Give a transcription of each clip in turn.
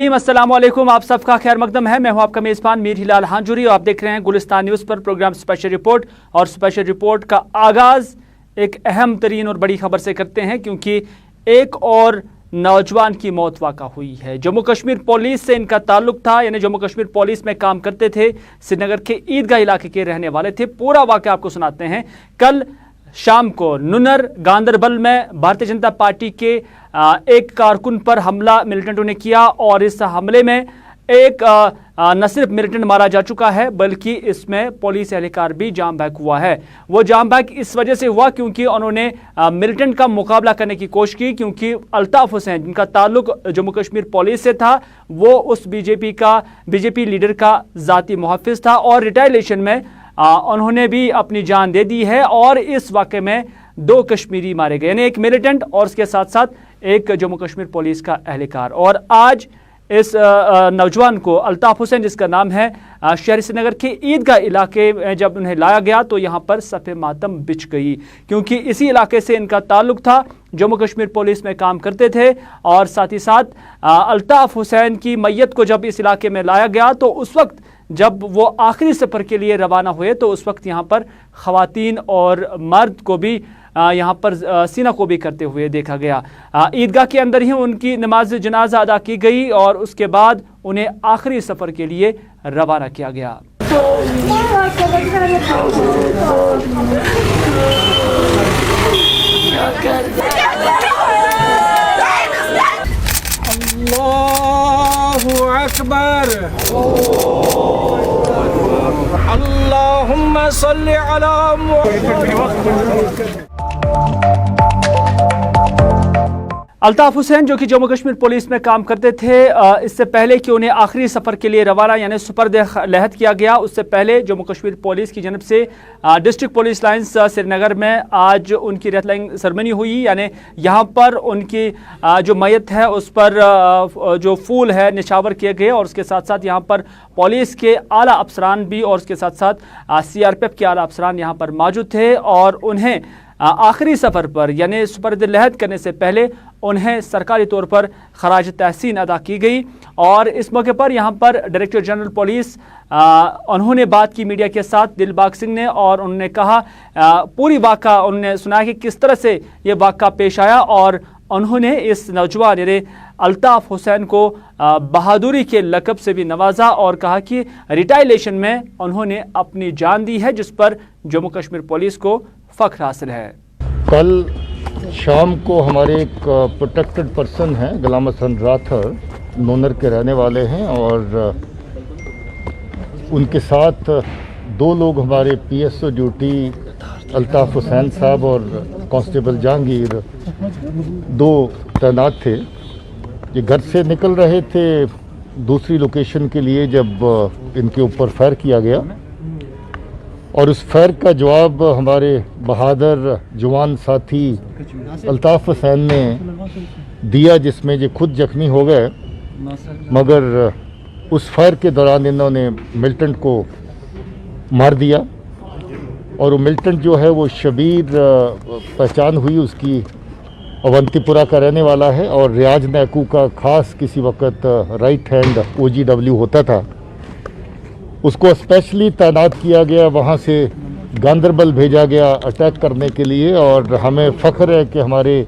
अस्सलाम वालेकुम, आप सबका खैर मकदम है। मैं हूं आपका मेज़बान मीर हिलाल हांजुरी और आप देख रहे हैं गुलिस्तान न्यूज़ पर प्रोग्राम स्पेशल रिपोर्ट। और स्पेशल रिपोर्ट का आगाज़ एक अहम तरीन और बड़ी खबर से करते हैं, क्योंकि एक और नौजवान की मौत वाक़ा हुई है। जम्मू कश्मीर पुलिस से इनका ताल्लुक था, यानी जम्मू कश्मीर पुलिस में काम करते थे, श्रीनगर के ईदगाह इलाके के रहने वाले थे। पूरा वाक़या आपको सुनाते हैं। कल शाम को नुनर गांदरबल में भारतीय जनता पार्टी के एक कारकुन पर हमला मिलिटेंटों ने किया और इस हमले में एक न सिर्फ मिलिटेंट मारा जा चुका है, बल्कि इसमें पुलिस एहलकार भी जाम बहक हुआ है। वो जाम बहक इस वजह से हुआ क्योंकि उन्होंने मिलिटेंट का मुकाबला करने की कोशिश की, क्योंकि अल्ताफ हुसैन जिनका ताल्लुक जम्मू कश्मीर पुलिस से था, वो उस बीजेपी लीडर का ज़ाती मुहाफिज था और रिटायलेशन में उन्होंने भी अपनी जान दे दी है। और इस वाक़े में 2 कश्मीरी मारे गए, यानी एक मिलिटेंट और उसके साथ साथ एक जम्मू कश्मीर पुलिस का एहलकार। और आज इस नौजवान को, अल्ताफ हुसैन जिसका नाम है, शहर श्रीनगर के ईदगाह इलाके में जब उन्हें लाया गया तो यहाँ पर सफ़े मातम बिछ गई, क्योंकि इसी इलाके से इनका ताल्लुक था, जम्मू कश्मीर पुलिस में काम करते थे। और साथ ही साथ अल्ताफ हुसैन की मैयत को जब इस इलाके में लाया गया तो उस वक्त जब वो आखिरी सफ़र के लिए रवाना हुए तो उस वक्त यहाँ पर ख़वातीन और मर्द को भी यहाँ पर सीना को भी करते हुए देखा गया। ईदगाह के अंदर ही उनकी नमाज जनाजा अदा की गई और उसके बाद उन्हें आखिरी सफ़र के लिए रवाना किया गया। अल्लाहु अकबर, अल्लाहुम्मा सल्लि अला मुहम्मद। अल्ताफ हुसैन जो कि जम्मू कश्मीर पुलिस में काम करते थे, इससे पहले कि उन्हें आखिरी सफ़र के लिए रवाना यानी सुपर्द लहद किया गया, उससे पहले जम्मू कश्मीर पुलिस की जानब से डिस्ट्रिक्ट पुलिस लाइन्स श्रीनगर में आज उनकी रेतलाइंग सेरेमनी हुई। यानी यहाँ पर उनकी जो मैयत है उस पर जो फूल है निछावर किए गए और उसके साथ साथ यहाँ पर पुलिस के आला अफसरान भी और उसके साथ साथ CRPF के आला अफसरान यहाँ पर मौजूद थे। और उन्हें आखिरी सफ़र पर यानी सुपर्द लहद करने से पहले उन्हें सरकारी तौर पर खराज तहसीन अदा की गई। और इस मौके पर यहाँ पर डायरेक्टर जनरल पुलिस उन्होंने बात की मीडिया के साथ, दिलबाग सिंह ने, और उन्होंने कहा पूरी वाक़ा उन्होंने सुनाया कि किस तरह से ये वाक़ा पेश आया। और उन्होंने इस नौजवान यानी अल्ताफ हुसैन को बहादुरी के लक़ब से भी नवाजा और कहा कि रिटायलेशन में उन्होंने अपनी जान दी है, जिस पर जम्मू कश्मीर पुलिस को फ़ख्र हासिल है। कल शाम को हमारे एक प्रोटेक्टेड पर्सन हैं, गुलाम हसन राठौर, नूनर के रहने वाले हैं, और उनके साथ 2 लोग हमारे PSO ड्यूटी अल्ताफ हुसैन साहब और कांस्टेबल जहांगीर 2 तैनात थे। ये घर से निकल रहे थे दूसरी लोकेशन के लिए जब इनके ऊपर फायर किया गया, और उस फायर का जवाब हमारे बहादुर जवान साथी अल्ताफ हुसैन ने दिया, जिसमें ये खुद जख्मी हो गए। मगर उस फायर के दौरान इन्होंने मिलिटेंट को मार दिया, और वो मिलिटेंट जो है वो शबीर पहचान हुई, उसकी अवंतीपुरा का रहने वाला है और रियाज नैकू का खास किसी वक्त राइट हैंड OGW होता था। उसको स्पेशली तैनात किया गया, वहाँ से गांदरबल भेजा गया अटैक करने के लिए। और हमें फ़ख्र है कि हमारे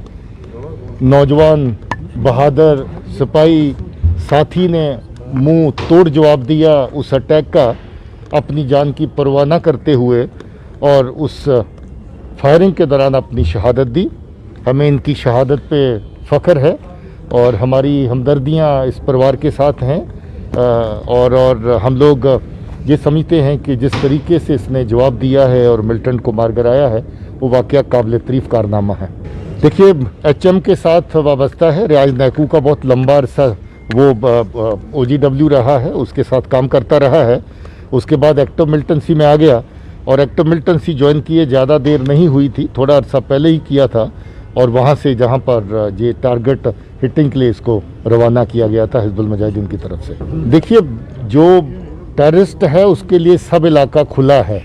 नौजवान बहादुर सिपाही साथी ने मुंह तोड़ जवाब दिया उस अटैक का, अपनी जान की परवाह न करते हुए, और उस फायरिंग के दौरान अपनी शहादत दी। हमें इनकी शहादत पे फ़ख्र है और हमारी हमदर्दियाँ इस परिवार के साथ हैं। और हम लोग ये समझते हैं कि जिस तरीके से इसने जवाब दिया है और मिलिटेंट को मार गिराया है, वो वाक़या काबिल तारीफ़ कारनामा है। देखिए, HM के साथ वाबस्ता है, रियाज नैकू का बहुत लंबा अरसा वो OGW रहा है, उसके साथ काम करता रहा है। उसके बाद एक्टिव मिलिटेंसी में आ गया और एक्टिव मिलिटेंसी ज्वाइन किए ज़्यादा देर नहीं हुई थी, थोड़ा अरसा पहले ही किया था। और वहाँ से जहाँ पर ये टारगेट हिटिंग के लिए इसको रवाना किया गया था हिजबुल मुजाहिदीन की तरफ से। देखिए, जो टेररिस्ट है उसके लिए सब इलाका खुला है,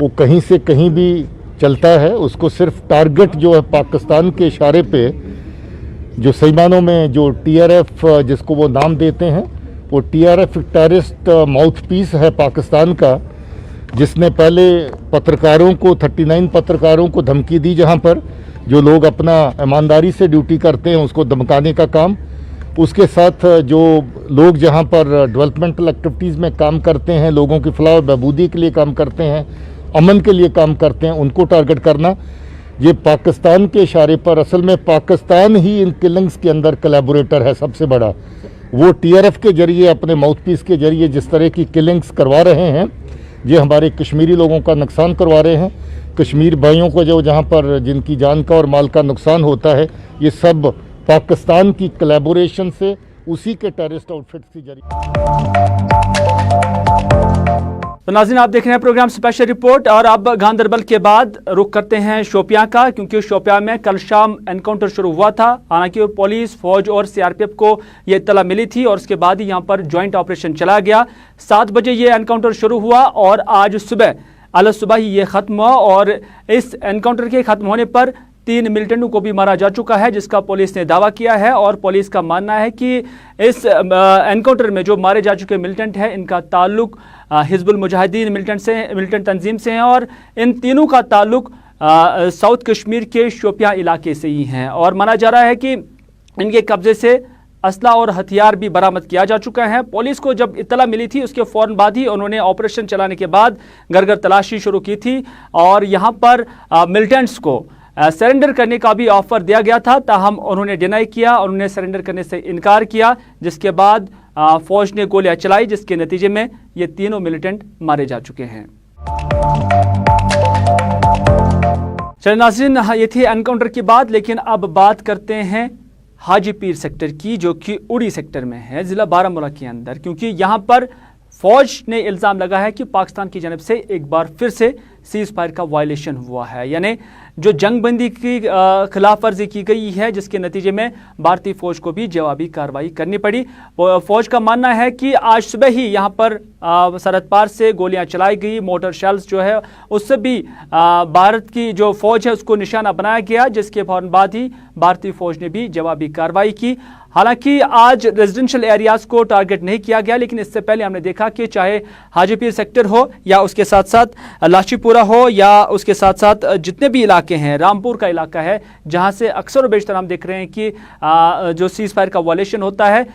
वो कहीं से कहीं भी चलता है। उसको सिर्फ टारगेट जो है पाकिस्तान के इशारे पे जो सही मानों में जो TRF जिसको वो नाम देते हैं, वो TRF टेररिस्ट माउथ पीस है पाकिस्तान का, जिसने पहले पत्रकारों को 39 पत्रकारों को धमकी दी, जहां पर जो लोग अपना ईमानदारी से ड्यूटी करते हैं उसको धमकाने का काम, उसके साथ जो लोग जहां पर डेवलपमेंटल एक्टिविटीज़ में काम करते हैं, लोगों की फलाह और बहबूदी के लिए काम करते हैं, अमन के लिए काम करते हैं, उनको टारगेट करना, ये पाकिस्तान के इशारे पर, असल में पाकिस्तान ही इन किलिंग्स के अंदर कोलैबोरेटर है सबसे बड़ा। वो TRF के जरिए, अपने माउथ पीस के जरिए जिस तरह की किलिंग्स करवा रहे हैं, ये हमारे कश्मीरी लोगों का नुकसान करवा रहे हैं। कश्मीर भाइयों को जो जहाँ पर जिनकी जान का और माल का नुकसान होता है, ये सब पाकिस्तान की कोलैबोरेशन से, उसी के टेररिस्ट आउटफिट्स के जरिए। तो नाज़रीन, आप देख रहे हैं प्रोग्राम स्पेशल रिपोर्ट, और अब गांदरबल के बाद रुख करते हैं शोपियां का, क्योंकि शोपियां में कल शाम एनकाउंटर शुरू हुआ था। हालांकि पुलिस, फौज और CRPF को ये इत्तला मिली थी और उसके बाद ही यहाँ पर ज्वाइंट ऑपरेशन चला गया। 7 बजे ये एनकाउंटर शुरू हुआ और आज सुबह ही ये ख़त्म हुआ, और इस एनकाउंटर के ख़त्म होने पर 3 मिलिटेंटों को भी मारा जा चुका है, जिसका पुलिस ने दावा किया है। और पुलिस का मानना है कि इस एनकाउंटर में जो मारे जा चुके मिलिटेंट हैं, इनका ताल्लुक हिजबुल मुजाहिदीन मिलिटेंट तंजीम से हैं, और इन तीनों का ताल्लुक साउथ कश्मीर के शोपियां इलाके से ही हैं। और माना जा रहा है कि इनके कब्जे से असला और हथियार भी बरामद किया जा चुका है। पुलिस को जब इत्तला मिली थी, उसके फ़ौरन बाद ही उन्होंने ऑपरेशन चलाने के बाद घर घर तलाशी शुरू की थी, और यहाँ पर मिलिटेंट्स को सरेंडर करने का भी ऑफर दिया गया था, ताहम उन्होंने डिनाई किया, उन्होंने सरेंडर करने से इनकार किया, जिसके बाद फौज ने गोलियां चलाई, जिसके नतीजे में ये तीनों मिलिटेंट मारे जा चुके हैं। चलिए नाज़रीन, ये थी एनकाउंटर की बात, लेकिन अब बात करते हैं हाजी पीर सेक्टर की, जो कि उड़ी सेक्टर में है, ज़िला बारामूला के अंदर, क्योंकि यहाँ पर फौज ने इल्ज़ाम लगा है कि पाकिस्तान की जानब से एक बार फिर से सीज़ फायर का वायलेशन हुआ है, यानी जो जंगबंदी की खिलाफ वर्जी की गई है, जिसके नतीजे में भारतीय फौज को भी जवाबी कार्रवाई करनी पड़ी। फौज का मानना है कि आज सुबह ही यहाँ पर सरहद पार से गोलियां चलाई गई, मोटर शेल्स जो है उससे भी भारत की जो फौज है उसको निशाना बनाया गया, जिसके फौरन बाद ही भारतीय फौज ने भी जवाबी कार्रवाई की। हालांकि आज रेजिडेंशियल एरियाज को टारगेट नहीं किया गया, लेकिन इससे पहले हमने देखा कि चाहे हाजीपीर सेक्टर हो या उसके साथ साथ लाशीपुरा हो या उसके साथ साथ जितने भी इलाके हैं, रामपुर का इलाका है, जहां से अक्सर और बेशतर हम देख रहे हैं कि जो सीज फायर का वायलेशन होता है,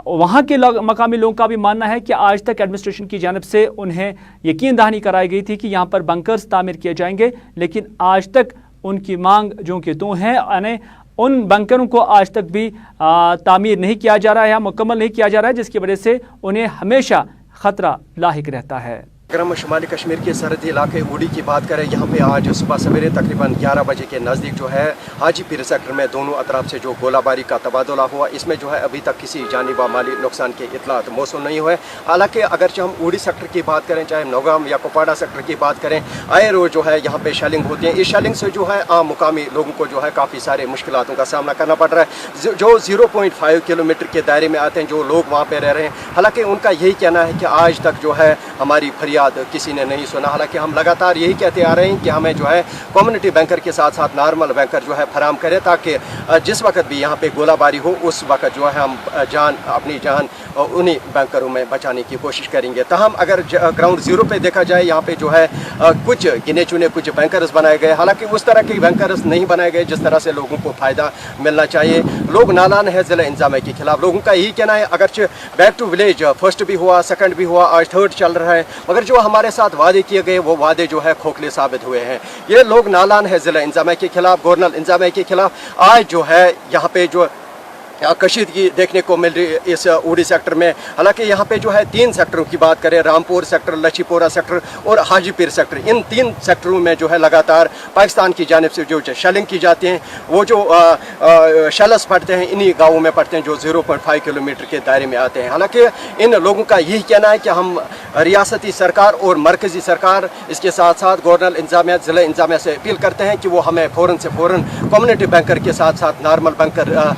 वहाँ के मकामी लोगों का भी मानना है कि आज तक एडमिनिस्ट्रेशन की जानिब से उन्हें यकीन दहानी कराई गई थी कि यहाँ पर बंकर्स तामीर किए जाएंगे, लेकिन आज तक उनकी मांग जो कि तो है, यानी उन बंकरों को आज तक भी तामीर नहीं किया जा रहा है या मुकम्मल नहीं किया जा रहा है, जिसकी वजह से उन्हें हमेशा खतरा लाहिक रहता है। अगर हम शुमाली कश्मीर के सरहदी इलाके उड़ी की बात करें, यहाँ पे आज सुबह सवेरे तकरीबन 11 बजे के नज़दीक जो है हाजीपीर सेक्टर में दोनों अतराफ से जो गोलाबारी का तबादला हुआ, इसमें जो है अभी तक किसी जानी व माली नुकसान के इतलात मौसूल नहीं हुए। हालांकि अगरचे हम उड़ी सेक्टर की बात करें, चाहे नौगाम या कुपवाड़ा सेक्टर की बात करें, आए रोज जो है यहाँ पे शेलिंग होती है। इस शेलिंग से जो है आम मुकामी लोगों को जो है काफ़ी सारे मुश्किलातों का सामना करना पड़ रहा है, जो 0.5 किलोमीटर के दायरे में आते हैं, जो लोग वहाँ पर रह रहे हैं। हालाँकि उनका यही कहना है कि आज तक जो है हमारी फरियाद किसी ने नहीं सुना। हालांकि हम लगातार यही कहते आ रहे हैं कि हमें जो है कम्युनिटी बैंकर के साथ साथ नॉर्मल बैंकर जो है फराम करें, ताकि जिस वक्त भी यहाँ पे गोलाबारी हो उस वक्त जो है हम अपनी जान उन्हीं बैंकरों में बचाने की कोशिश करेंगे। तहम अगर ग्राउंड जीरो पे देखा जाए, यहाँ पे जो है कुछ गिने चुने कुछ बैंकर्स बनाए गए, हालांकि उस तरह के बैंकर्स नहीं बनाए गए जिस तरह से लोगों को फ़ायदा मिलना चाहिए। लोग नालान है ज़िला इंतज़ामिया के खिलाफ। लोगों का यही कहना है, अगरचे बैक टू विलेज फर्स्ट भी हुआ, सेकंड भी हुआ, आज थर्ड चल रहा है, मगर जो हमारे साथ वादे किए गए वो वादे जो है खोखले साबित हुए हैं। ये लोग नालान है ज़िला इंतज़ामिया के खिलाफ, गवर्नर इंतज़ामिया के खिलाफ। आज जो है यहाँ पे जो कशीदगी देखने को मिल रही है इस उड़ी सेक्टर में। हालांकि यहाँ पे जो है 3 सेक्टरों की बात करें, रामपुर सेक्टर, लशीपोरा सेक्टर और हाजीपीर सेक्टर, इन 3 सेक्टरों में जो है लगातार पाकिस्तान की जानिब से जो शेलिंग की जाती हैं, वो जो शेल्स पड़ते हैं इन्हीं गाँवों में पड़ते हैं जो 0.5 किलोमीटर के दायरे में आते हैं। हालांकि इन लोगों का यही कहना है कि हम रियासती सरकार और मरकज़ी सरकार, इसके साथ साथ गवर्नर इंतज़ामिया, ज़िला इंतज़ामिया से अपील करते हैं कि वो हमें फ़ौरन से फ़ौरन कम्युनिटी बैंकर के साथ साथ नॉर्मल बैंकर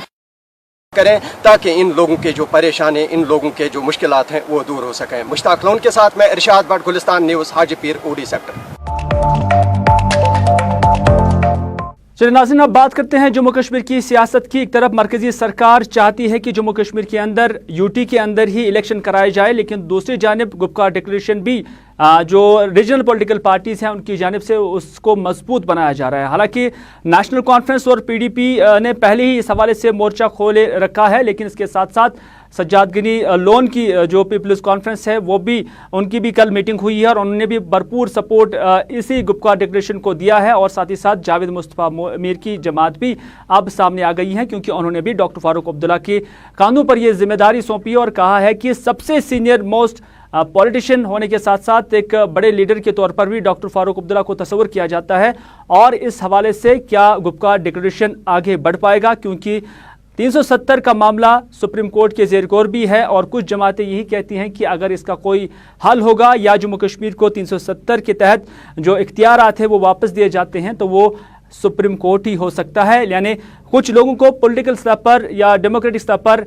करें, ताकि इन लोगों के जो परेशानी, इन लोगों के जो मुश्किलात हैं वो दूर हो सकें। मुश्ताक लोन के साथ मैं इरशाद भट्ट, गुलिस्तान न्यूज़, हाजीपीर, उड़ी सेक्टर। चलिए नाज़रीन, अब बात करते हैं जम्मू कश्मीर की सियासत की। एक तरफ मरकजी सरकार चाहती है कि जम्मू कश्मीर के अंदर यूटी के अंदर ही इलेक्शन कराए जाए, लेकिन दूसरी जानिब गुपकार डिक्लेरेशन भी जो रीजनल पॉलिटिकल पार्टीज़ हैं उनकी जानिब से उसको मजबूत बनाया जा रहा है। हालांकि नेशनल कॉन्फ्रेंस और पीडीपी ने पहले ही इस हवाले से मोर्चा खोले रखा है, लेकिन इसके साथ साथ सज्जाद गनी लोन की जो पीपल्स कॉन्फ्रेंस है वो भी उनकी भी कल मीटिंग हुई है और उन्होंने भी भरपूर सपोर्ट इसी गुपकार डिक्लेरेशन को दिया है। और साथ ही साथ जावेद मुस्तफ़ा मीर की जमात भी अब सामने आ गई है, क्योंकि उन्होंने भी डॉक्टर फारूक अब्दुल्ला के कांधों पर ये जिम्मेदारी सौंपी और कहा है कि सबसे सीनियर मोस्ट पॉलिटिशियन होने के साथ साथ एक बड़े लीडर के तौर पर भी डॉक्टर फारूक अब्दुल्ला को तस्वर किया जाता है। और इस हवाले से क्या गुपकार डिक्लेरेशन आगे बढ़ पाएगा, क्योंकि 370 का मामला सुप्रीम कोर्ट के ज़ेर गौर भी है और कुछ जमातें यही कहती हैं कि अगर इसका कोई हल होगा या जम्मू कश्मीर को 370 के तहत जो इख्तियारात है वो वापस दिए जाते हैं तो वो सुप्रीम कोर्ट ही हो सकता है। यानी कुछ लोगों को पॉलिटिकल स्तर पर या डेमोक्रेटिक स्तर पर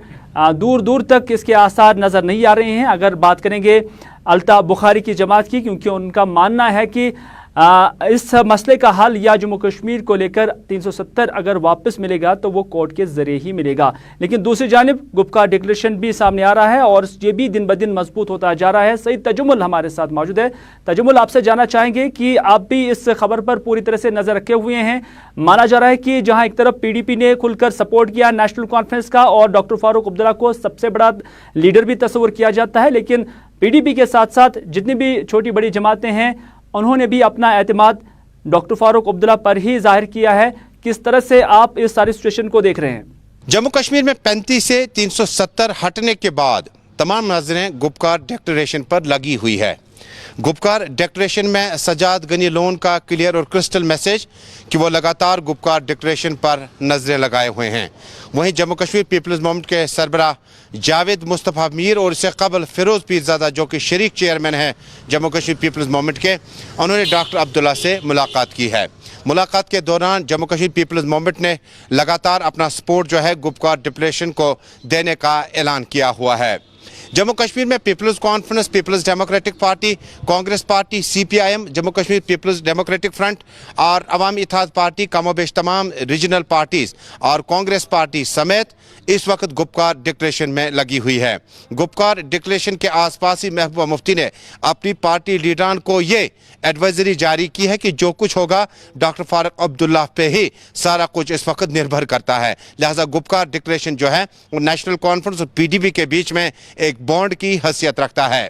दूर दूर तक इसके आसार नज़र नहीं आ रहे हैं। अगर बात करेंगे अल्ताफ़ बुखारी की जमात की, क्योंकि उनका मानना है कि इस मसले का हल या जम्मू कश्मीर को लेकर 370 अगर वापस मिलेगा तो वो कोर्ट के ज़रिए ही मिलेगा। लेकिन दूसरी जानिब गुपकार डिक्लेरेशन भी सामने आ रहा है और ये भी दिन ब दिन मजबूत होता जा रहा है। सईद तजुमुल हमारे साथ मौजूद है। तजुमुल, आपसे जानना चाहेंगे कि आप भी इस खबर पर पूरी तरह से नज़र रखे हुए हैं। माना जा रहा है कि जहाँ एक तरफ PDP ने खुलकर सपोर्ट किया नेशनल कॉन्फ्रेंस का और डॉक्टर फारूक अब्दुल्ला को सबसे बड़ा लीडर भी तस्वर किया जाता है, लेकिन PDP के साथ साथ जितनी भी छोटी बड़ी जमातें हैं उन्होंने भी अपना एतमाद डॉक्टर फारूक अब्दुल्ला पर ही जाहिर किया है। किस तरह से आप इस सारी सिचुएशन को देख रहे हैं? जम्मू कश्मीर में 35 से 370 हटने के बाद तमाम नजरें गुपकार डिक्लेरेशन पर लगी हुई है। गुपकार डिक्लेरेशन में सज्जाद गनी लोन का क्लियर और क्रिस्टल मैसेज कि वो लगातार गुपकार डिक्लेरेशन पर नजरें लगाए हुए हैं। वहीं जम्मू कश्मीर पीपल्स मूवमेंट के सरबराह जावेद मुस्तफ़ा मीर और इससे कबल फिरोज़ पीरज़ादा जो कि शरीक चेयरमैन हैं जम्मू कश्मीर पीपल्स मूवमेंट के, उन्होंने डॉक्टर अब्दुल्ला से मुलाकात की है। मुलाकात के दौरान जम्मू कश्मीर पीपल्स मूवमेंट ने लगातार अपना सपोर्ट जो है गुपकार डिक्लेरेशन को देने का ऐलान किया हुआ है। जम्मू कश्मीर में पीपल्स कॉन्फ्रेंस, पीपल्स डेमोक्रेटिक पार्टी, कांग्रेस पार्टी, CPIM, जम्मू कश्मीर पीपल्स डेमोक्रेटिक फ्रंट और अवामी इत्तेहाद पार्टी कमोबेश तमाम रीजनल पार्टीज और कांग्रेस पार्टी समेत इस वक्त गुपकार डिक्लेरेशन में लगी हुई है। गुपकार डिक्लेरेशन के आसपास ही महबूबा मुफ्ती ने अपनी पार्टी लीडरान को ये एडवाइजरी जारी की है कि जो कुछ होगा डॉक्टर फारूक अब्दुल्ला पे ही सारा कुछ इस वक्त निर्भर करता है। लिहाजा गुपकार डिक्लेरेशन जो है वो नेशनल कॉन्फ्रेंस और PDP के बीच में एक बॉन्ड की हैसियत रखता है।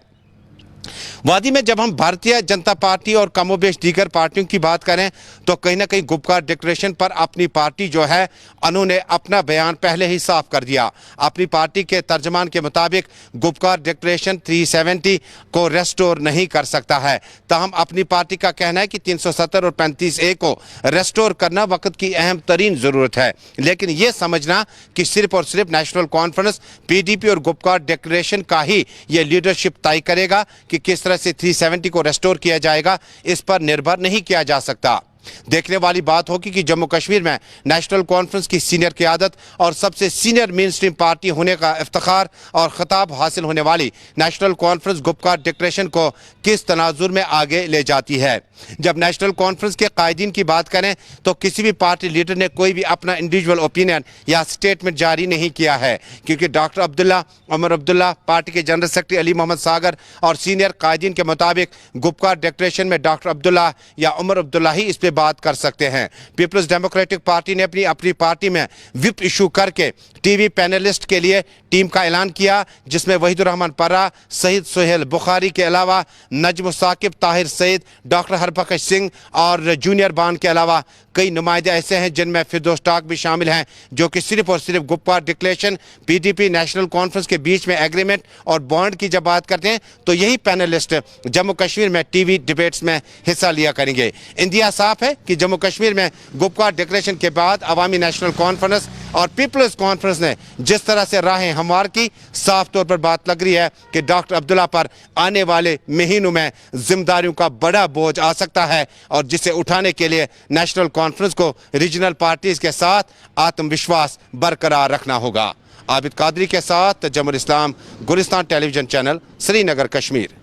वादी में जब हम भारतीय जनता पार्टी और कमोबेश दीगर पार्टियों की बात करें तो कहीं ना कहीं गुपकार डिक्लेरेशन पर अपनी पार्टी जो है उन्होंने अपना बयान पहले ही साफ कर दिया। अपनी पार्टी के तर्जमान के मुताबिक गुपकार डिक्लेरेशन 370 को रेस्टोर नहीं कर सकता है। ताहम अपनी पार्टी का कहना है कि 370 और 35A को रेस्टोर करना वक्त की अहम तरीन ज़रूरत है, लेकिन ये समझना कि सिर्फ और सिर्फ नेशनल कॉन्फ्रेंस, PDP और गुपकार डिक्लेरेशन का ही ये लीडरशिप तय करेगा कि किस तरह से 370 को रेस्टोर किया जाएगा, इस पर निर्भर नहीं किया जा सकता। देखने वाली बात होगी कि जम्मू कश्मीर में नेशनल कॉन्फ्रेंस की सीनियर क़यादत और सबसे सीनियर मेन स्ट्रीम पार्टी होने का इफ्तिखार और खिताब हासिल होने वाली नेशनल कॉन्फ्रेंस गुपकार डिक्लेरेशन को किस तनाजुर में आगे ले जाती है। जब नेशनल कॉन्फ्रेंस के कायदीन की बात करें तो किसी भी पार्टी लीडर ने कोई भी अपना इंडिविजुअल ओपिनियन या स्टेटमेंट जारी नहीं किया है, क्योंकि डॉक्टर अब्दुल्ला, उमर अब्दुल्ला, पार्टी के जनरल सेक्रेटरी अली मोहम्मद सागर और सीनियर कायदीन के मुताबिक गुपकार डिक्लेरेशन में डॉक्टर अब्दुल्ला या उमर अब्दुल्ला ही इस पर बात कर सकते हैं। पीपल्स डेमोक्रेटिक पार्टी ने अपनी पार्टी में विप इशू करके टीवी पैनलिस्ट के लिए टीम का ऐलान किया, जिसमें वहीदुर रहमान पर्रा, सईद सुहेल बुखारी के अलावा नजम साकिब, ताहिर सईद, डॉक्टर हरबख्श सिंह और जूनियर बान के अलावा कई नुमाइंदे ऐसे हैं जिनमें फिरदौस टाक भी शामिल हैं, जो कि सिर्फ और सिर्फ Gupkar declaration, PDP national conference के बीच में एग्रीमेंट और बॉन्ड की जब बात करते हैं तो यही पैनलिस्ट जम्मू कश्मीर में टीवी डिबेट्स में हिस्सा लिया करेंगे। इंदिया साफ है कि जम्मू कश्मीर में गुपकार डिक्लेरेशन के बाद अवामी नेशनल कॉन्फ्रेंस और पीपल्स कॉन्फ्रेंस ने जिस तरह से राहें हमवार की, साफ तौर पर बात लग रही है कि डॉक्टर अब्दुल्ला पर आने वाले महीनों में जिम्मेदारियों का बड़ा बोझ आ सकता है और जिसे उठाने के लिए नेशनल कॉन्फ्रेंस को रीजनल पार्टीज के साथ आत्मविश्वास बरकरार रखना होगा। आबिद कादरी के साथ Jamul Islam, Gulistan television channel, Srinagar, Kashmir.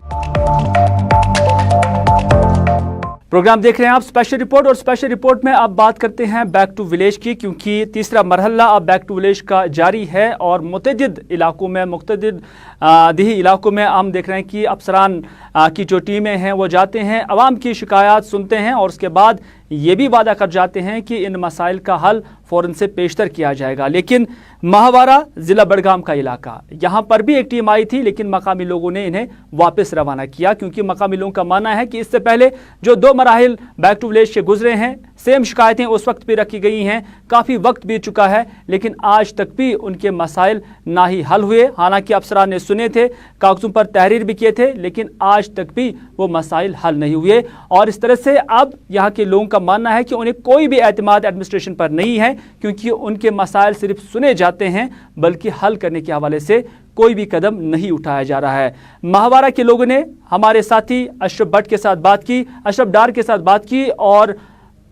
Programme देख रहे हैं आप स्पेशल रिपोर्ट, और स्पेशल रिपोर्ट में अब बात करते हैं बैक टू विलेज की, क्योंकि तीसरा मरहला अब बैक टू विलेज का जारी है और मुतअद्दिद इलाकों में, मुतअद्दिद देही इलाकों में हम देख रहे हैं कि अफसरान की जो टीमें हैं वो जाते हैं, अवाम की शिकायत सुनते हैं और उसके बाद ये भी वादा कर जाते हैं कि इन मसाइल का हल फ़ौरन से पेशतर किया जाएगा। लेकिन माहवारा ज़िला बड़गाम का इलाका, यहाँ पर भी एक टीम आई थी, लेकिन मकामी लोगों ने इन्हें वापस रवाना किया, क्योंकि मकामी लोगों का मानना है कि इससे पहले जो 2 मराहिल बैक टू विलेज से गुजरे हैं, सेम शिकायतें उस वक्त भी रखी गई हैं, काफ़ी वक्त बीत चुका है, लेकिन आज तक भी उनके मसाइल ना ही हल हुए। हालांकि अफसरान ने सुने थे, कागज़ों पर तहरीर भी किए थे, लेकिन आज तक भी वो मसाइल हल नहीं हुए। और इस तरह से अब यहाँ के लोगों का मानना है कि उन्हें कोई भी एतमाद एडमिनिस्ट्रेशन पर नहीं है, क्योंकि उनके मसाइल सिर्फ सुने जाते हैं, बल्कि हल करने के हवाले से कोई भी कदम नहीं उठाया जा रहा है। माहवारा के लोगों ने हमारे साथी अशरफ भट्ट के साथ बात की, अशरफ डार के साथ बात की और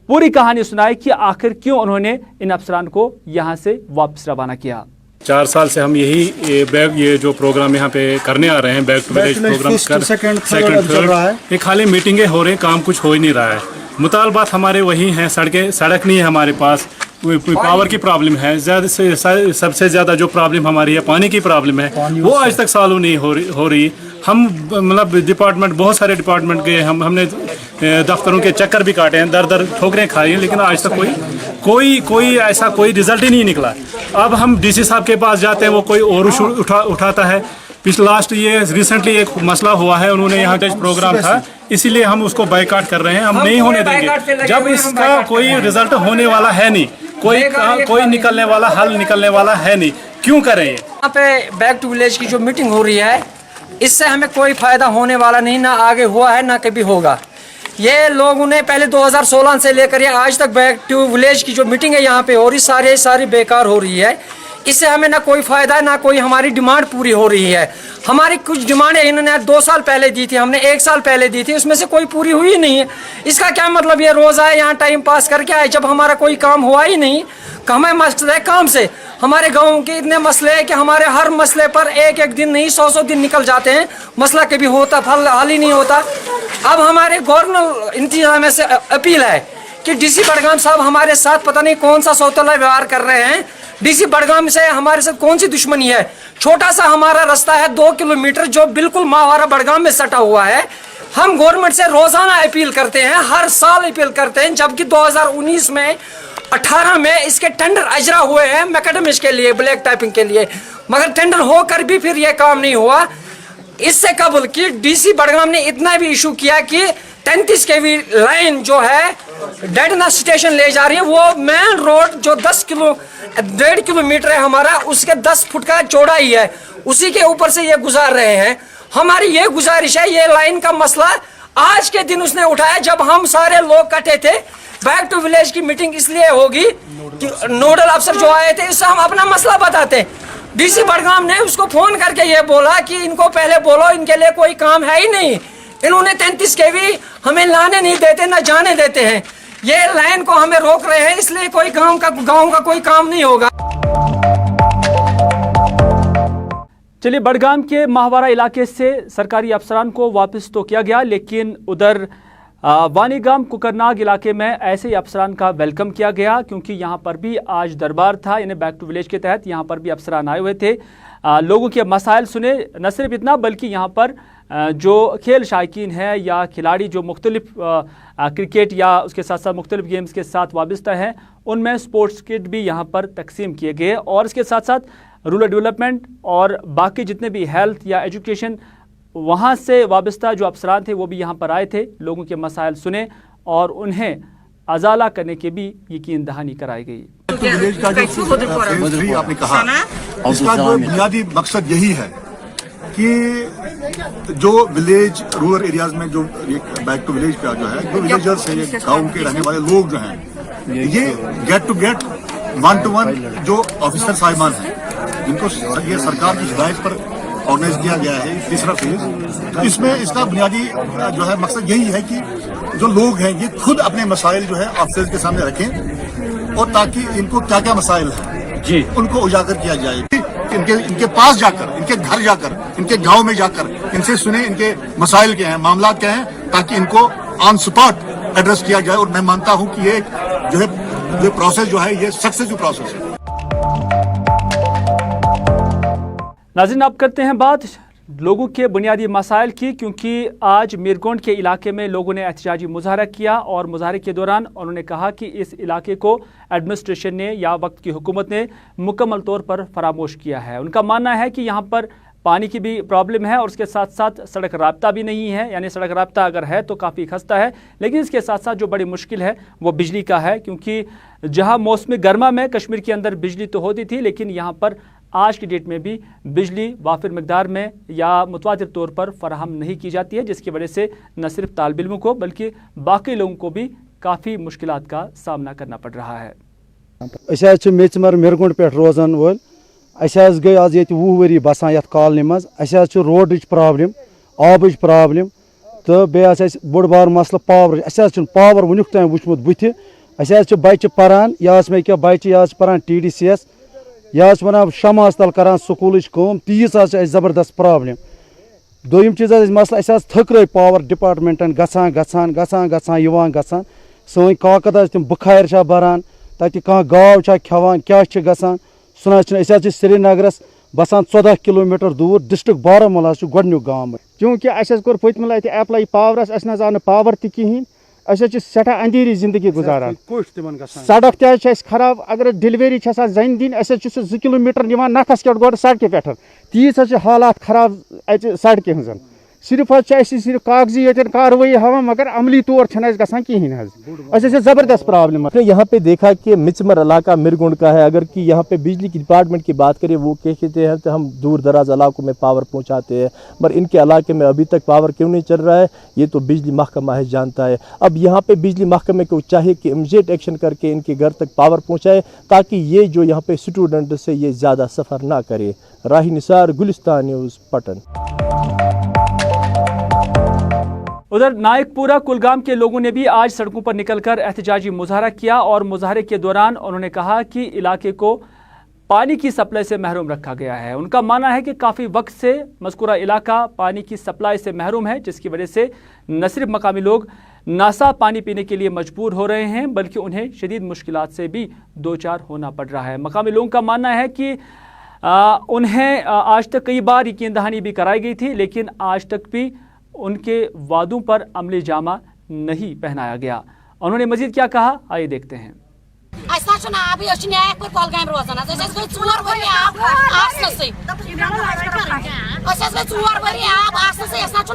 पूरी कहानी सुनाई कि आखिर क्यों उन्होंने इन अफसरान को यहाँ से वापस रवाना किया। 4 साल से हम ये जो प्रोग्राम यहाँ पे करने आ रहे हैं, back to village programme second third, ये खाली मीटिंगें हो रही हैं, काम कुछ हो ही नहीं रहा है। मुतालबात हमारे वही हैं, सड़क नहीं है हमारे पास, पावर की प्रॉब्लम है, सबसे ज़्यादा जो प्रॉब्लम हमारी है पानी की प्रॉब्लम है, वो आज तक सॉल्व नहीं हो रही। हम मतलब डिपार्टमेंट, बहुत सारे डिपार्टमेंट गए, हमने दफ्तरों के चक्कर भी काटे हैं, दर ठोकरें खाई हैं, लेकिन आज तक कोई ऐसा कोई रिजल्ट ही नहीं निकला। अब हम डीसी साहब के पास जाते हैं, वो कोई और उठाता है। लास्ट ये रिसेंटली एक मसला हुआ है, उन्होंने यहाँ प्रोग्राम था, इसीलिए हम उसको बायकॉट कर रहे हैं, हम नहीं होने देंगे जब इसका कोई रिजल्ट होने वाला है नहीं, कोई निकलने वाला हल निकलने वाला है नहीं, क्यों करें ये। यहाँ पे बैक टू विलेज की जो मीटिंग हो रही है, इससे हमें कोई फायदा होने वाला नहीं, ना आगे हुआ है ना कभी होगा। ये लोगों ने पहले 2016 से लेकर ये आज तक बैक टू विलेज की जो मीटिंग है यहाँ पे हो रही, सारी बेकार हो रही है। इससे हमें ना कोई फायदा है, ना कोई हमारी डिमांड पूरी हो रही है। हमारी कुछ डिमांडें इन्होंने 2 साल पहले दी थी, हमने 1 साल पहले दी थी, उसमें से कोई पूरी हुई नहीं है। इसका क्या मतलब, ये रोज आए यहाँ टाइम पास करके आए, जब हमारा कोई काम हुआ ही नहीं। हमें मसला है काम से, हमारे गाँव के इतने मसले हैं कि हमारे हर मसले पर एक दिन नहीं 100 दिन निकल जाते हैं, मसला कभी होता हल ही नहीं होता। अब हमारे गवर्नर इंतजाम से अपील है कि डीसी बड़गाम साहब हमारे साथ पता नहीं कौन सा सौतेला व्यवहार कर रहे हैं। डीसी बड़गाम से हमारे साथ कौन सी दुश्मनी है? छोटा सा हमारा रास्ता है 2 किलोमीटर, जो बिल्कुल माहवारा बड़गाम में सटा हुआ है। हम गवर्नमेंट से रोजाना अपील करते हैं, हर साल अपील करते हैं, जबकि 2019 में 18 में इसके टेंडर अजरा हुए हैं मैकेडमिक्स के लिए, ब्लैक टाइपिंग के लिए, मगर टेंडर होकर भी फिर ये काम नहीं हुआ। इससे कबल कि डीसी बड़गाम ने इतना भी इशू किया कि 33 kV लाइन जो है डेडना स्टेशन ले जा रही है, वो मेन रोड जो 1.5 किलोमीटर है हमारा, उसके 10 फुट का चौड़ाई है, उसी के ऊपर से ये गुजार रहे हैं। हमारी ये गुजारिश है, ये लाइन का मसला आज के दिन उसने उठाया जब हम सारे लोग कटे थे। बैक टू विलेज की मीटिंग इसलिए होगी कि नोडल अफसर जो आए थे, इससे हम अपना मसला बताते हैं। डीसी बड़गाम ने उसको फोन करके ये बोला कि इनको पहले बोलो, इनके लिए कोई काम है ही नहीं। इन्होंने 33 kV हमें लाने नहीं देते, ना जाने देते हैं। ये लाइन को हमें रोक रहे हैं, इसलिए कोई गांव का कोई काम नहीं होगा। चलिए, बड़गाम के माहवारा इलाके से सरकारी अफसरान को वापस तो किया गया, लेकिन उधर वानीगाम कुकरनाग इलाके में ऐसे ही अफसरान का वेलकम किया गया, क्योंकि यहाँ पर भी आज दरबार था। इन्हें बैक टू विलेज के तहत यहाँ पर भी अफसरान आए हुए थे, लोगों के मसाइल सुने। न सिर्फ इतना, बल्कि यहाँ पर जो खेल शायकीन है या खिलाड़ी जो मुख्तलिफ क्रिकेट या उसके साथ साथ मुख्तलिफ गेम्स के साथ वाबस्ता हैं, उनमें स्पोर्ट्स किट भी यहाँ पर तकसीम किए गए। और इसके साथ साथ रूरल डेवलपमेंट और बाकी जितने भी हेल्थ या एजुकेशन वहाँ से वाबस्ता जो अफसरान थे, वो भी यहाँ पर आए थे, लोगों के मसाइल सुने और उन्हें अजाला करने की भी यकीन दहानी कराई गई। विलेज का जो फेज 3 आपने कहा, इसका जो बुनियादी मकसद यही है कि जो विलेज रूरल एरियाज में जो बैक टू विलेज का जो है, जो विलेजर्स है, गाँव के रहने वाले लोग जो हैं, ये गेट टू गेट 1-to-1 जो ऑफिसर साहिबान हैं, जिनको ये सरकार की हिदायत पर ऑर्गेनाइज किया गया है, तीसरा फेज, तो इसमें इसका बुनियादी जो है मकसद यही है कि जो लोग हैं ये खुद अपने मसाइल जो है ऑफिसर्स के सामने रखें, और ताकि इनको क्या क्या मसाइल हैं जी उनको उजागर किया जाए। इनके पास जाकर, इनके घर जाकर, इनके गांव में जाकर इनसे सुने इनके मसाइल क्या हैं, मामला क्या हैं, ताकि इनको ऑन स्पॉट एड्रेस किया जाए, और मैं मानता हूं कि ये जो है ये प्रोसेस जो है ये सक्सेसफुल प्रोसेस है। नाज़रीन, अब करते हैं बात लोगों के बुनियादी मसाइल की, क्योंकि आज मीरगोंड के इलाके में लोगों ने एहतजाजी मुजाहरा किया और मुजाहरे के दौरान उन्होंने कहा कि इस इलाके को एडमिनिस्ट्रेशन ने या वक्त की हुकूमत ने मुकम्मल तौर पर फरामोश किया है। उनका मानना है कि यहाँ पर पानी की भी प्रॉब्लम है और उसके साथ साथ सड़क राब्ता भी नहीं है, यानी सड़क राब्ता अगर है तो काफ़ी खस्ता है, लेकिन इसके साथ साथ जो बड़ी मुश्किल है वो बिजली का है, क्योंकि जहाँ मौसम गर्मा में कश्मीर के अंदर बिजली तो होती थी, लेकिन यहाँ पर आज की डेट में भी बिजली वाफिर मकदार में या मुतवातिर तौर पर फराहम नहीं की जाती है, जिसकी वजह से न सिर्फ तालिब इल्मों को बल्कि बाकी लोगों को भी काफ़ी मुश्किलात का सामना करना पड़ रहा है। मेचमर मीरगोंड पे रोजान वोल गई आज ये 20 वरी बसान ये कॉलनी मज रोड प्रॉब्लम, आबच प्रॉब्लम, तो बे बोड़ बार मसल पावर पावर वनुक तान वुचमुत बुथ बच्चे पारान या मे क्या बच्चे या पारान TDCS या वन शमाज तल करान स्कूल कम तीस जबरदस्त प्रॉब्लम। दोम चीज मसल थक्र पावर डिपार्टमेंटन गसान गसान गसान गसान यवान गसान सन काकद तम बुखार बरान तत कह गाव खेवान क्या गसान सुना श्रीनगरस बसान 14 किलोमीटर दूर डिस्ट्रिक्ट बारामूला गोडनुक गाँव, क्योंकि कोर पतम लटि एप्लाई पावरस आव पावर तहन सठा अंधेरी जिंदगी गुजारान, सड़क तह खराब, अगर डिलीवरी जन दिन 2 किलोमीटर निवान नखस कट गो सड़क पे तीस हालात खराब सड़क हज, सिर्फ सिर्फ कागजी ये कार्रवाई हवा मगर अमली तौर गसान कहें जबरदस्त प्रॉब्लम। यहाँ पे देखा कि मिचमर इलाका मीरगोंड का है, अगर कि यहाँ पे बिजली की डिपार्टमेंट की बात करें वो कहते हैं तो हम दूर दराज इलाकों में पावर पहुँचाते हैं, पर इनके इलाके में अभी तक पावर क्यों नहीं चल रहा है ये तो बिजली महकमा है जानता है। अब यहाँ पे बिजली महकमे को चाहिए कि इमीडिएट एक्शन करके इनके घर तक पावर पहुँचाए ताकि ये जो यहाँ पे स्टूडेंट से ये ज़्यादा सफ़र ना करे। राही निसार, गुलिस्तान न्यूज़, पटन। उधर नायकपुरा कुलगाम के लोगों ने भी आज सड़कों पर निकलकर एहतजाजी मुजाहरा किया और मुजाहरे के दौरान उन्होंने कहा कि इलाके को पानी की सप्लाई से महरूम रखा गया है। उनका मानना है कि काफ़ी वक्त से मज़कूरा इलाका पानी की सप्लाई से महरूम है, जिसकी वजह से न सिर्फ मकामी लोग नासा पानी पीने के लिए मजबूर हो रहे हैं बल्कि उन्हें शदीद मुश्किलात से भी दो चार होना पड़ रहा है। मकामी लोगों का मानना है कि उन्हें आज तक कई बार यकीन दहानी भी कराई गई थी, लेकिन आज तक भी उनके वादों पर अमली जामा नहीं पहनाया गया। उन्होंने मजीद क्या कहा, आइए देखते हैं।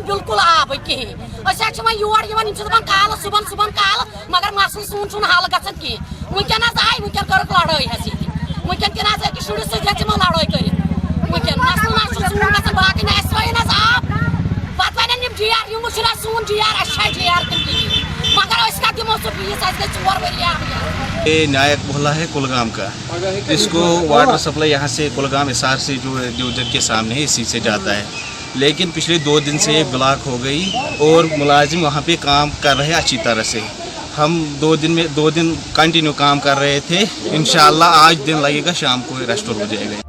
बिल्कुल आब कहें योर काल सुबह काल मगर मसल सून हल ग वनकन आय वनकन कर लड़ाई वनकन शुरस सो लड़ाई कर मसल बाकी आब पत वन जीआर यम सून जीआर जीआर मगर दिमो सो फीस 4 वरी। ये नायक मोहल्ला है कुलगाम का, इसको वाटर सप्लाई यहाँ से कुलगाम हिसार से जो डिवीजन के सामने है इसी से जाता है, लेकिन पिछले 2 दिन से ब्लॉक हो गई और मुलाजिम वहाँ पे काम कर रहे हैं अच्छी तरह से। हम 2 दिन कंटिन्यू काम कर रहे थे, इंशाल्लाह आज दिन लगेगा, शाम को रेस्टोर हो जाएगा।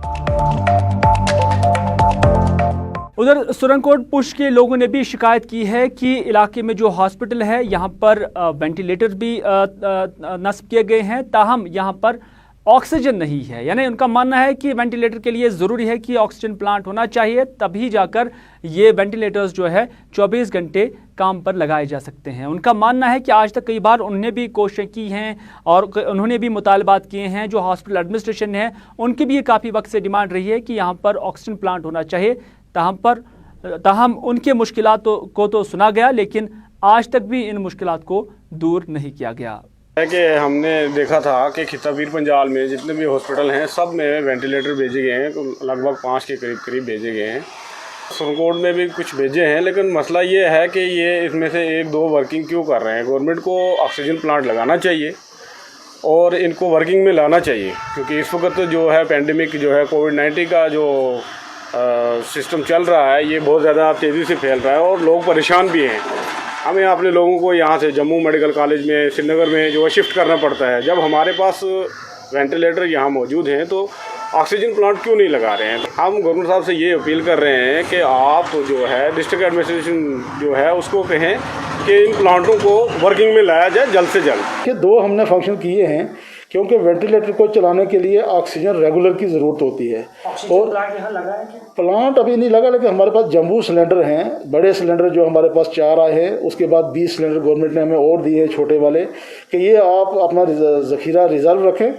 उधर सुरनकोट पुश के लोगों ने भी शिकायत की है कि इलाके में जो हॉस्पिटल है यहाँ पर वेंटिलेटर भी नस्ब किए गए हैं, ताहम यहाँ पर ऑक्सीजन नहीं है। यानी उनका मानना है कि वेंटिलेटर के लिए ज़रूरी है कि ऑक्सीजन प्लांट होना चाहिए, तभी जाकर ये वेंटिलेटर्स जो है 24 घंटे काम पर लगाए जा सकते हैं। उनका मानना है कि आज तक कई बार उन्होंने भी कोशिशें की हैं और उन्होंने भी मुतालबात किए हैं, जो हॉस्पिटल एडमिनिस्ट्रेशन है उनकी भी ये काफ़ी वक्त से डिमांड रही है कि यहाँ पर ऑक्सीजन प्लांट होना चाहिए। ताहम उनके मुश्किलात को तो सुना गया, लेकिन आज तक भी इन मुश्किलात को दूर नहीं किया गया है। कि हमने देखा था कि खिताबीर पंजाल में जितने भी हॉस्पिटल हैं सब में वेंटिलेटर भेजे गए हैं, लगभग 5 के करीब भेजे गए हैं। सुरनकोट में भी कुछ भेजे हैं, लेकिन मसला ये है कि ये इसमें से 1-2 वर्किंग क्यों कर रहे हैं। गवर्नमेंट को ऑक्सीजन प्लांट लगाना चाहिए और इनको वर्किंग में लाना चाहिए, क्योंकि इस वक्त जो है पेंडेमिक जो है कोविड-19 का जो सिस्टम चल रहा है ये बहुत ज़्यादा तेज़ी से फैल रहा है और लोग परेशान भी हैं। हमें अपने लोगों को यहाँ से जम्मू मेडिकल कॉलेज में, श्रीनगर में जो है शिफ्ट करना पड़ता है। जब हमारे पास वेंटिलेटर यहाँ मौजूद हैं तो ऑक्सीजन प्लांट क्यों नहीं लगा रहे हैं। हम गवर्नर साहब से ये अपील कर रहे हैं कि आप जो है डिस्ट्रिक्ट एडमिनिस्ट्रेशन जो है उसको कहें कि इन प्लांटों को वर्किंग में लाया जाए जल्द से जल्द। कि 2 हमने फंक्शन किए हैं क्योंकि वेंटिलेटर को चलाने के लिए ऑक्सीजन रेगुलर की ज़रूरत होती है। और प्लांट अभी नहीं लगा, लेकिन हमारे पास जम्बू सिलेंडर हैं, बड़े सिलेंडर जो हमारे पास 4 आए हैं, उसके बाद 20 सिलेंडर गवर्नमेंट ने हमें और दिए हैं छोटे वाले, कि ये आप अपना ज़खीरा रिजर्व रखें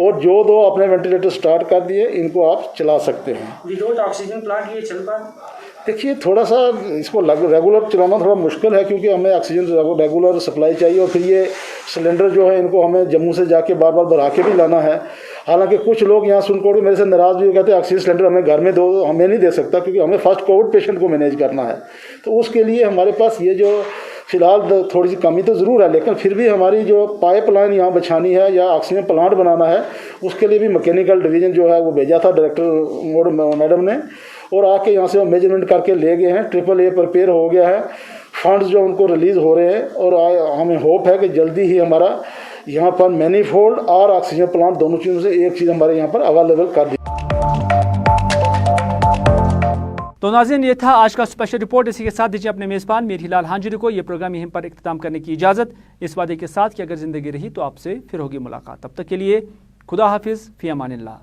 और जो 2 अपने वेंटिलेटर स्टार्ट कर दिए इनको आप चला सकते हैं। विदाउट ऑक्सीजन प्लांट ये चल पा देखिए थोड़ा सा इसको रेगुलर चलाना थोड़ा मुश्किल है क्योंकि हमें ऑक्सीजन रेगुलर सप्लाई चाहिए और फिर ये सिलेंडर जो है इनको हमें जम्मू से जाके बार बार भरा के भी लाना है। हालांकि कुछ लोग यहाँ सुनकोट में मेरे से नाराज़ भी कहते हैं ऑक्सीजन सिलेंडर हमें घर में दो, हमें नहीं दे सकता क्योंकि हमें फर्स्ट कोविड पेशेंट को मैनेज करना है। तो उसके लिए हमारे पास ये जो फ़िलहाल थोड़ी सी कमी तो ज़रूर है, लेकिन फिर भी हमारी जो पाइपलाइन यहाँ बिछानी है या ऑक्सीजन प्लांट बनाना है उसके लिए भी मैकेनिकल डिवीज़न जो है वो भेजा था डायरेक्टर मैडम ने, और आके यहाँ से वो मेजरमेंट करके ले गए हैं। AAA प्रिपेयर हो गया है, फंड्स जो उनको रिलीज़ हो रहे हैं और हमें होप है कि जल्दी ही हमारा यहाँ पर मैनीफोल्ड और ऑक्सीजन प्लांट दोनों चीज़ों से एक चीज़ हमारे यहाँ पर अवेलेबल कर दी। तो नाज़रीन, ये था आज का स्पेशल रिपोर्ट। इसी के साथ दीजिए अपने मेज़बान मीर हिलाल हांजुरी को ये प्रोग्राम यहीं पर इख्तिताम करने की इजाज़त, इस वादे के साथ कि अगर ज़िंदगी रही तो आपसे फिर होगी मुलाकात। तब तक के लिए खुदा हाफिज़, फ़ी अमानिल्लाह।